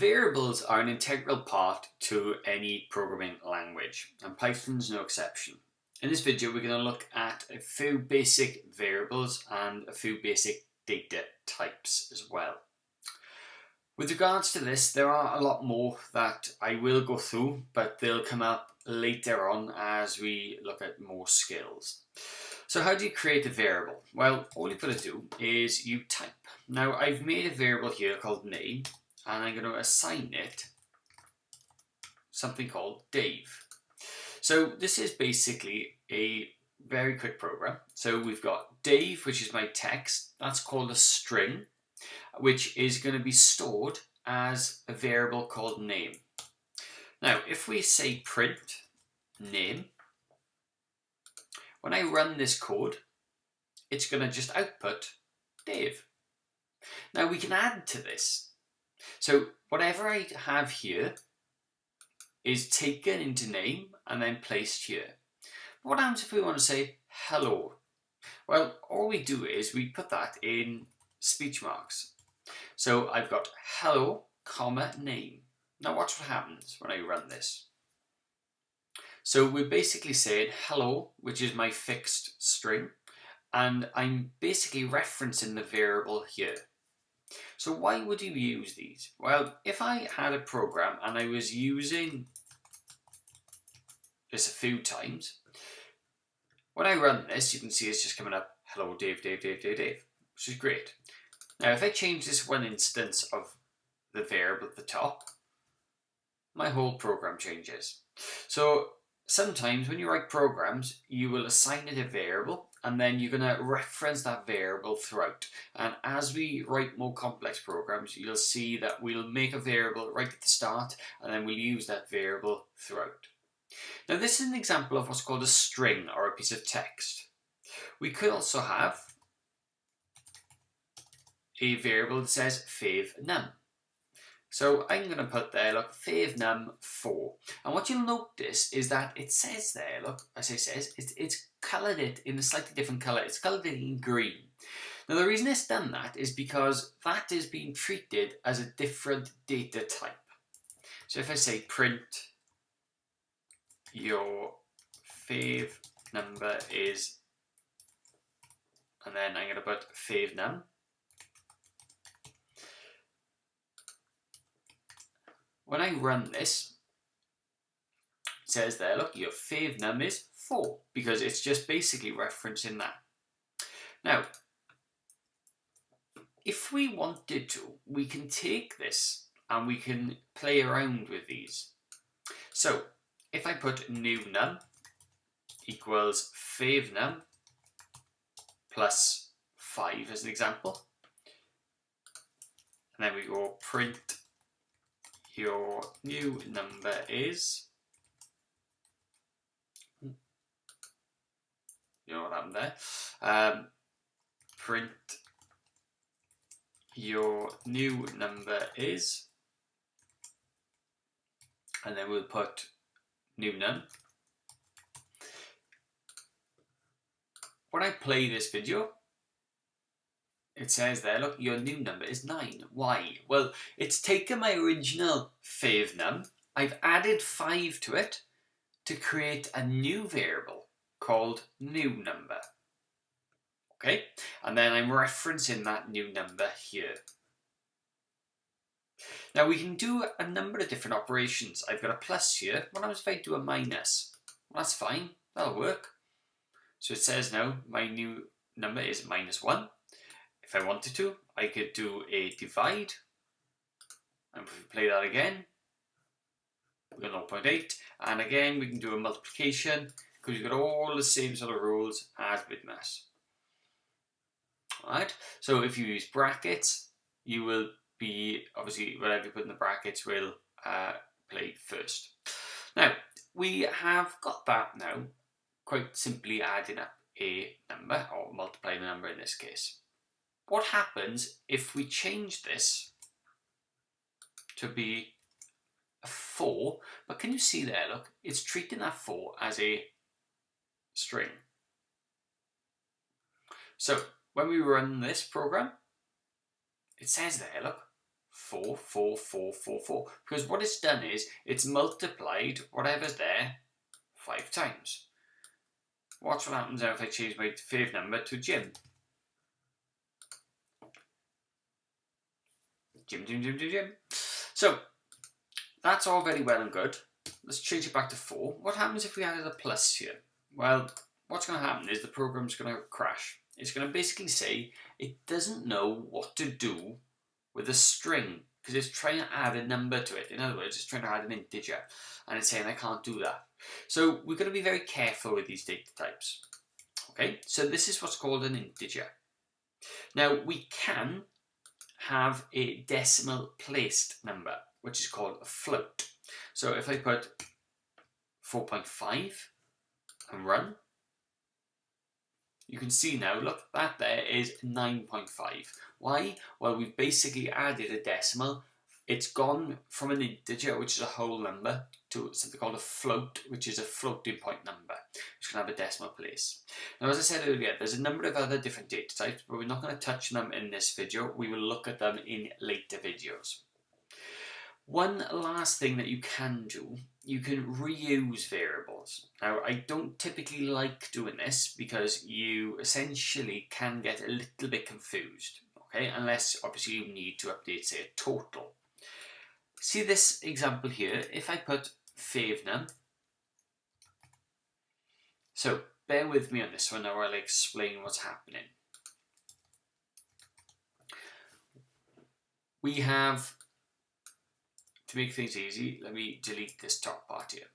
Variables are an integral part to any programming language, and Python's no exception. In this video, we're going to look at a few basic variables and a few basic data types as well. With regards to this, there are a lot more that I will go through, but they'll come up later on as we look at more skills. So how do you create a variable? Well, all you've got to do is you type. Now, I've made a variable here called name, and I'm going to assign it something called Dave. So this is basically a very quick program. So we've got Dave, which is my text. That's called a string, which is going to be stored as a variable called name. Now, if we say print name, when I run this code, it's going to just output Dave. Now we can add to this. So whatever I have here is taken into name and then placed here. What happens if we want to say hello? Well, all we do is we put that in speech marks. So I've got hello, comma, name. Now watch what happens when I run this. So we're basically saying hello, which is my fixed string, and I'm basically referencing the variable here. So why would you use these? Well, if I had a program and I was using this a few times, when I run this, you can see it's just coming up, hello, Dave, Dave, Dave, Dave, Dave, which is great. Now, if I change this one instance of the variable at the top, my whole program changes. So sometimes when you write programs, you will assign it a variable and then you're going to reference that variable throughout. And as we write more complex programs, you'll see that we'll make a variable right at the start and then we'll use that variable throughout. Now this is an example of what's called a string or a piece of text. We could also have a variable that says favnum. So I'm going to put there, look, favnum4. And what you'll notice is that it says there, look, as it says, it's coloured it in a slightly different colour. It's coloured it in green. Now the reason it's done that is because that is being treated as a different data type. So if I say print your fav number is, and then I'm going to put favnum. When I run this, it says there, look, your favnum is 4, because it's just basically referencing that. Now, if we wanted to, we can take this and we can play around with these. So, if I put new num equals favnum plus 5 as an example, and then we go print your new number is, you know what happened there, print your new number is, and then we'll put new num. When I play this video, it says there, look, your new number is 9. Why? Well, it's taken my original favnum, I've added 5 to it to create a new variable called new number. Okay, and then I'm referencing that new number here. Now we can do a number of different operations. I've got a plus here. What happens if I do a minus? Well, that's fine, that'll work. So it says now my new number is -1. If I wanted to, I could do a divide, and if we play that again, we've got 0.8, and again we can do a multiplication, because you've got all the same sort of rules as with maths. Alright, so if you use brackets, you will be, obviously whatever you put in the brackets will play first. Now, we have got that now, quite simply adding up a number, or multiplying a number in this case. What happens if we change this to be a 4, but can you see there, look, it's treating that 4 as a string. So when we run this program, it says there, look, 4, 4, 4, 4, 4. Because what it's done is it's multiplied whatever's there 5 times. Watch what happens now if I change my fave number to Jim. Jim, Jim, Jim, Jim, Jim. So that's all very well and good. Let's change it back to 4. What happens if we added a plus here? Well, what's going to happen is the program's going to crash. It's going to basically say it doesn't know what to do with a string because it's trying to add a number to it. In other words, it's trying to add an integer and it's saying I can't do that. So we've got to be very careful with these data types. Okay, so this is what's called an integer. Now we can have a decimal placed number, which is called a float. So if I put 4.5 and run, you can see now, look, that there is 9.5. Why? Well, we've basically added a decimal. It's gone from an integer, which is a whole number, to something called a float, which is a floating point number, which can have a decimal place. Now, as I said earlier, there's a number of other different data types, but we're not going to touch them in this video. We will look at them in later videos. One last thing that you can do, you can reuse variables. Now, I don't typically like doing this because you essentially can get a little bit confused, okay? Unless, obviously, you need to update, say, a total. See this example here, if I put favenum, so bear with me on this one, now I'll explain what's happening. We have, to make things easy, let me delete this top part here.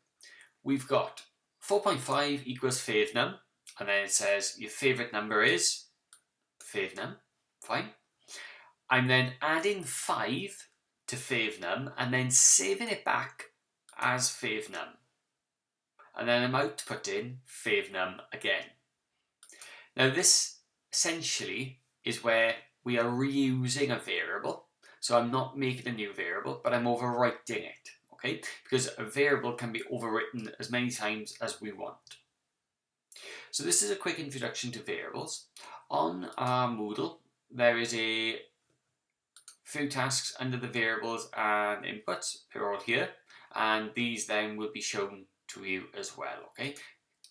We've got 4.5 equals favenum, and then it says your favourite number is favenum, fine. I'm then adding 5 to favenum and then saving it back as favenum. And then I'm outputting favenum again. Now this essentially is where we are reusing a variable. So I'm not making a new variable, but I'm overwriting it, okay? Because a variable can be overwritten as many times as we want. So this is a quick introduction to variables. On our Moodle, there is a few tasks under the variables and inputs, they're all here, and these then will be shown to you as well, okay?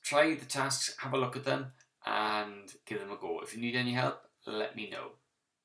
Try the tasks, have a look at them, and give them a go. If you need any help, let me know.